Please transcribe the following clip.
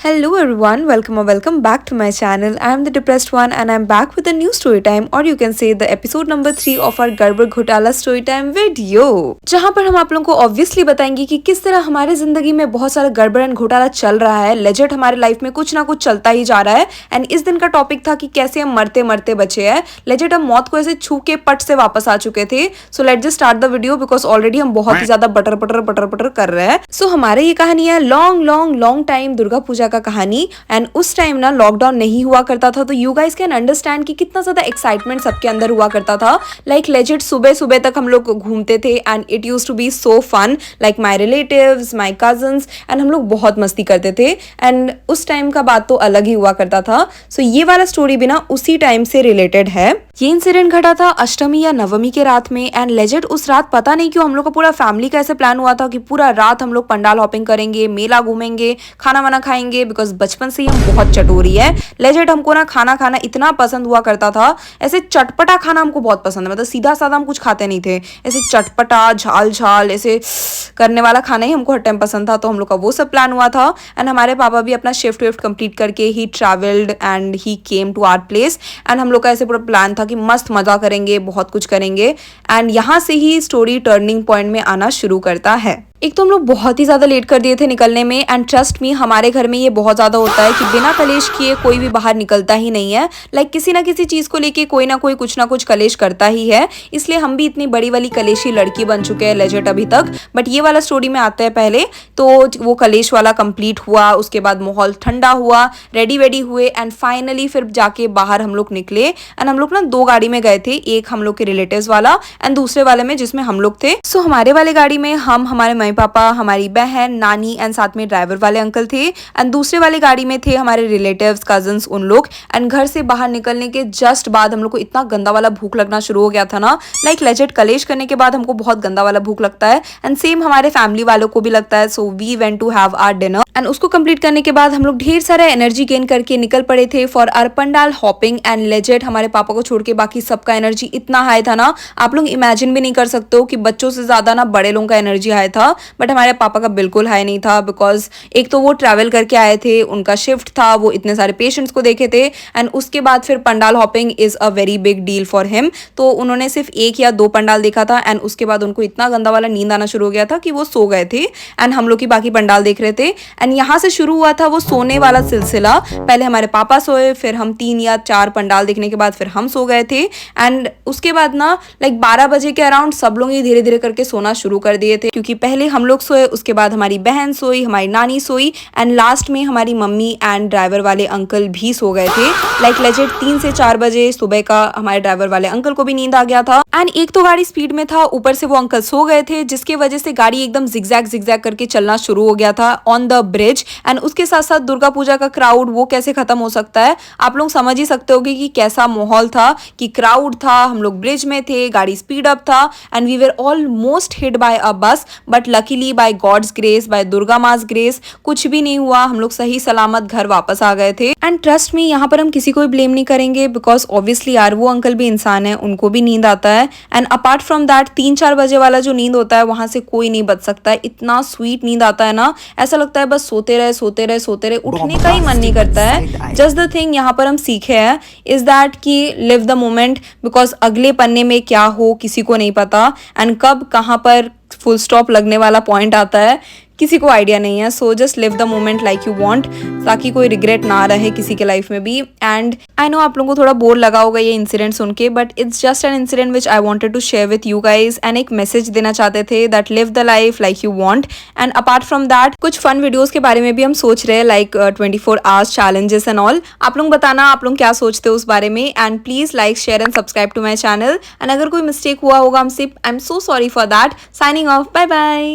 Hello everyone, welcome or welcome back to my channel. I am the depressed one and I am back with a new story time, or you can say the episode number 3 of our गड़बड़ घोटाला story time video, जहां पर हम आप लोगों को obviously बताएंगे कि किस तरह हमारे जिंदगी में बहुत सारा गड़बड़ एंड घोटाला चल रहा है। लेजिट हमारे लाइफ में कुछ ना कुछ चलता ही जा रहा है। एंड इस दिन का टॉपिक था कि कैसे हम मरते मरते बचे हैं। लेजिट हम मौत को ऐसे छू के पट से वापस आ चुके थे। So let just start the video because already हम बहुत ही ज्यादा बटर पटर बटर पटर कर रहे हैं। सो हमारे ये कहानी है लॉन्ग टाइम दुर्गा पूजा का कहानी। एंड उस टाइम ना लॉकडाउन नहीं हुआ करता था, तो यू गाइस कैन अंडरस्टैंड कि कितना ज्यादा एक्साइटमेंट सबके अंदर हुआ करता था। लाइक लेजिट सुबह सुबह तक हम लोग घूमते थे and it use to be so fun. Like my relatives, my cousins and हम लोग बहुत मस्ती करते थे। एंड उस टाइम का बात तो अलग ही हुआ करता था। सो ये वाला स्टोरी भी ना उसी टाइम से रिलेटेड है। ये इंसिडेंट घटा था अष्टमी या नवमी के रात में। एंड लेजिट उस रात पता नहीं क्यों हम लोग का पूरा फैमिली का ऐसे प्लान हुआ था कि पूरा रात हम लोग पंडाल हॉपिंग करेंगे, मेला घूमेंगे, खाना वाना खाएंगे। बिकॉज बचपन से ही हम बहुत चटोरी है। लेजिट हमको ना खाना खाना इतना पसंद हुआ करता था। ऐसे चटपटा खाना हमको बहुत पसंद है। मतलब सीधा साधा हम कुछ खाते नहीं थे। ऐसे चटपटा झाल झाल ऐसे करने वाला खाना ही हमको हर टाइम पसंद था। तो हम लोग का वो सब प्लान हुआ था। एंड हमारे पापा भी अपना शिफ्ट विफ्ट कंप्लीट करके ही travelled and he came to our place. And हम लोग का ऐसे पूरा प्लान था कि मस्त मजा करेंगे, बहुत कुछ करेंगे। एंड यहाँ से ही स्टोरी टर्निंग पॉइंट में आना शुरू करता है। एक तो हम लोग बहुत ही ज्यादा लेट कर दिए थे निकलने में। एंड ट्रस्ट मी, हमारे घर में ये बहुत ज्यादा होता है कि बिना कलेश किए कोई भी बाहर निकलता ही नहीं है। लाइक किसी ना किसी चीज को लेके कोई ना कोई कुछ ना कुछ कलेश करता ही है। इसलिए हम भी इतनी बड़ी वाली कलेशी लड़की बन चुके हैं लेजिट अभी तक। बट ये वाला स्टोरी में आते हैं पहले। तो वो कलेश वाला कंप्लीट हुआ, उसके बाद माहौल ठंडा हुआ, रेडी वेडी हुए एंड फाइनली फिर जाके बाहर हम लोग निकले। एंड हम लोग ना 2 गाड़ी में गए थे, एक हम लोग के रिलेटिव्स वाला एंड दूसरे वाले में जिसमें हम लोग थे। सो हमारे वाले गाड़ी में हम, हमारे मम्मी पापा, हमारी बहन, नानी एंड साथ में ड्राइवर वाले अंकल थे। एंड दूसरे वाली गाड़ी में थे हमारे रिलेटिव्स, कजन्स, उन लोग। एंड घर से बाहर निकलने के जस्ट बाद हम लोग को इतना गंदा वाला भूख लगना शुरू हो गया था ना। लाइक लेजिट कलेश करने के बाद हमको बहुत गंदा वाला भूख लगता है। एंड सेम हमारे फैमिली वालों को भी लगता है। So we went to have our dinner. And उसको कंप्लीट करने के बाद हम लोग ढेर सारा एनर्जी गेन करके निकल पड़े थे for our pandal hopping. And legit हमारे पापा को छोड़ के बाकी सबका एनर्जी इतना हाई था ना, आप लोग इमेजिन भी नहीं कर सकते हो कि बच्चों से ज्यादा ना बड़े लोगों का एनर्जी हाई था। बट हमारे पापा का बिल्कुल हाई नहीं था। बिकॉज एक तो वो ट्रैवल करके आए थे, उनका शिफ्ट था, वो इतने सारे पेशेंट्स को देखे थे। एंड उसके बाद फिर pandal hopping is a very big deal for him. तो उन्होंने सिर्फ 1 या 2 पंडाल देखा था। एंड उसके बाद उनको इतना गंदा वाला नींद आना शुरू हो गया था कि वो सो गए थे। एंड हम लोग की बाकी पंडाल देख रहे थे। एंड यहाँ से शुरू हुआ था वो सोने वाला सिलसिला। पहले हमारे पापा सोए, फिर हम 3 या 4 पंडाल देखने के बाद फिर हम सो गए थे। एंड उसके बाद ना लाइक 12 बजे के अराउंड सब लोग ये धीरे धीरे करके सोना शुरू कर दिए थे। क्योंकि पहले हम लोग सोए, उसके बाद हमारी बहन सोई, हमारी नानी सोई एंड लास्ट में हमारी मम्मी एंड ड्राइवर वाले अंकल भी सो गए थे। लाइक लेजिट 3 से 4 बजे सुबह का हमारे ड्राइवर वाले अंकल को भी नींद आ गया था। एंड एक तो गाड़ी स्पीड में था, ऊपर से वो अंकल सो गए थे, जिसकी वजह से गाड़ी एकदम जिगजैग करके चलना शुरू हो गया था ऑन द ब्रिज। एंड उसके साथ साथ दुर्गा पूजा का क्राउड वो कैसे खत्म हो सकता है, आप लोग समझ ही सकते होगे कि कैसा माहौल था। कि क्राउड था, हम लोग ब्रिज में थे, गाड़ी स्पीड अप था and we were almost hit by a bus. But luckily by God's grace, by Durga मास ग्रेस कुछ भी नहीं हुआ। हम लोग सही सलामत घर वापस आ गए थे। एंड ट्रस्ट मी, यहाँ पर हम किसी को भी ब्लेम नहीं करेंगे बिकॉज ऑब्वियसली यार वो अंकल भी इंसान है, उनको भी नींद आता है। एंड अपार्ट फ्रॉम दैट 3-4 बजे वाला जो नींद होता है वहां से कोई नहीं बच सकता है। इतना स्वीट नींद आता है ना, ऐसा लगता है बस सोते रहे सोते रहे सोते रहे, उठने का ही मन नहीं करता है। जस्ट द थिंग यहाँ पर हम सीखे हैं इज दैट कि लिव द मोमेंट। बिकॉज अगले पन्ने में क्या हो किसी को नहीं पता। एंड कब कहाँ पर फुल स्टॉप लगने वाला पॉइंट आता है किसी को आइडिया नहीं है। So just live the moment like you want, ताकि कोई रिग्रेट ना रहे किसी के लाइफ में भी। एंड आई नो आप लोगों को थोड़ा बोर लगा होगा ये इंसिडेंट सुन के, but it's just an incident which I wanted to share with you guys. And एक मैसेज देना चाहते थे that live the life like you want. And apart from that कुछ फन वीडियोज के बारे में भी हम सोच रहे हैं, like 24 hours challenges and all. आप लोग बताना आप लोग क्या सोचते हो उस बारे में। And please like, share and subscribe to my channel. And अगर कोई मिस्टेक हुआ होगा हमसे, I am so sorry for that. Signing off, bye bye.